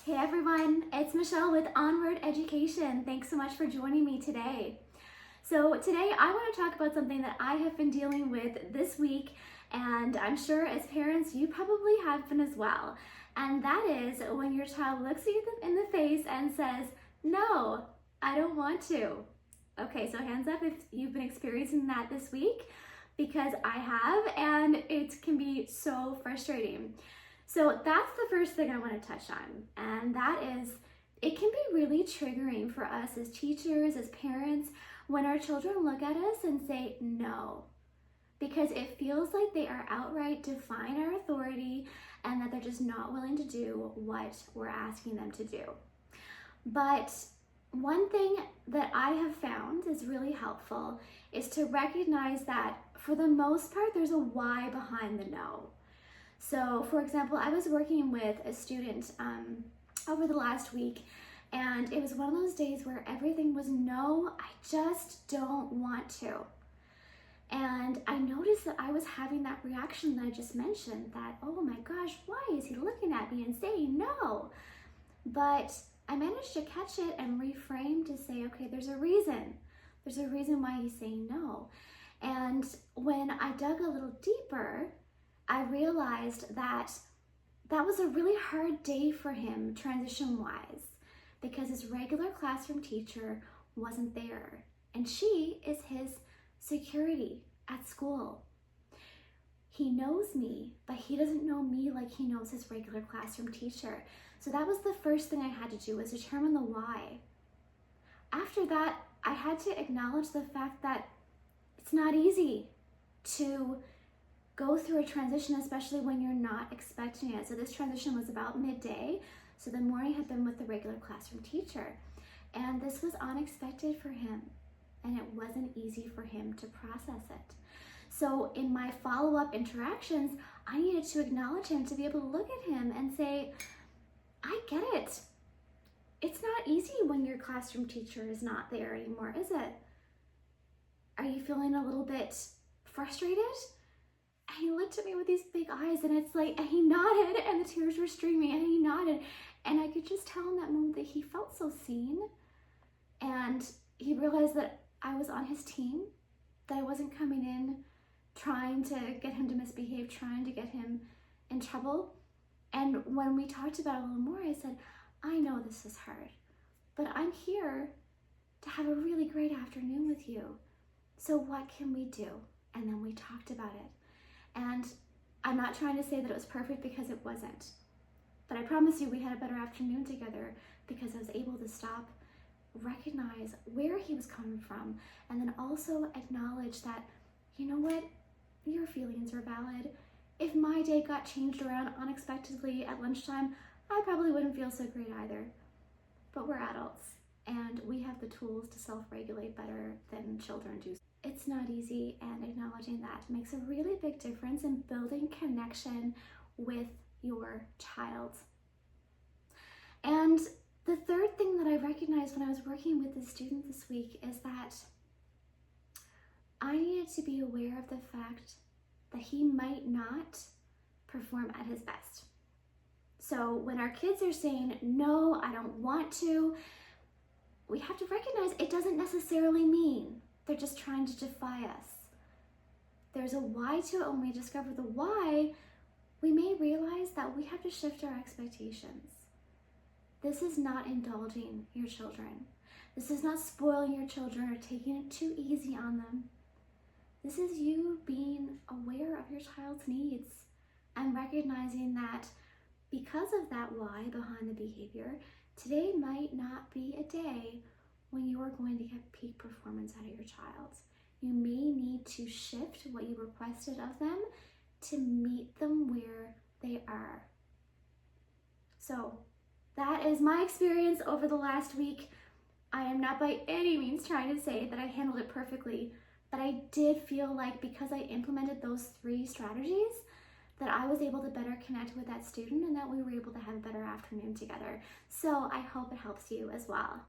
Hey everyone, it's Michelle with Onward Education. Thanks so much for joining me today. So today I want to talk about something that I have been dealing with this week, and I'm sure as parents you probably have been as well. And that is when your child looks at you in the face and says, "No, I don't want to." Okay, so hands up if you've been experiencing that this week, because I have, and it can be so frustrating. So that's the first thing I want to touch on, and that is it can be really triggering for us as teachers, as parents, when our children look at us and say no, because it feels like they are outright defying our authority and that they're just not willing to do what we're asking them to do. But one thing that I have found is really helpful is to recognize that for the most part, there's a why behind the no. So for example, I was working with a student over the last week, and it was one of those days where everything was no, I just don't want to. And I noticed that I was having that reaction that I just mentioned, that, oh my gosh, why is he looking at me and saying no? But I managed to catch it and reframe to say, okay, there's a reason. There's a reason why he's saying no. And when I dug a little deeper, I realized that that was a really hard day for him transition-wise, because his regular classroom teacher wasn't there, and she is his security at school. He knows me, but he doesn't know me like he knows his regular classroom teacher. So that was the first thing I had to do, was determine the why. After that, I had to acknowledge the fact that it's not easy to go through a transition, especially when you're not expecting it. So this transition was about midday, so the morning had been with the regular classroom teacher, and this was unexpected for him, and it wasn't easy for him to process it. So in my follow-up interactions, I needed to acknowledge him, to be able to look at him and say, I get it. It's not easy when your classroom teacher is not there anymore, is it? Are you feeling a little bit frustrated? And he looked at me with these big eyes, and it's like, and he nodded, and the tears were streaming, and he nodded. And I could just tell in that moment that he felt so seen. And he realized that I was on his team, that I wasn't coming in trying to get him to misbehave, trying to get him in trouble. And when we talked about it a little more, I said, I know this is hard, but I'm here to have a really great afternoon with you. So what can we do? And then we talked about it. And I'm not trying to say that it was perfect, because it wasn't. But I promise you we had a better afternoon together, because I was able to stop, recognize where he was coming from, and then also acknowledge that, you know what, your feelings are valid. If my day got changed around unexpectedly at lunchtime, I probably wouldn't feel so great either. But we're adults, and we have the tools to self-regulate better than children do. It's not easy, and acknowledging that makes a really big difference in building connection with your child. And the third thing that I recognized when I was working with the student this week is that I needed to be aware of the fact that he might not perform at his best. So when our kids are saying, no, I don't want to, we have to recognize it doesn't necessarily mean they're just trying to defy us. There's a why to it. When we discover the why, we may realize that we have to shift our expectations. This is not indulging your children. This is not spoiling your children or taking it too easy on them. This is you being aware of your child's needs and recognizing that because of that why behind the behavior, today might not be a day when you are going to get peak performance out of your child. You may need to shift what you requested of them to meet them where they are. So that is my experience over the last week. I am not by any means trying to say that I handled it perfectly, but I did feel like because I implemented those 3 strategies, that I was able to better connect with that student, and that we were able to have a better afternoon together. So I hope it helps you as well.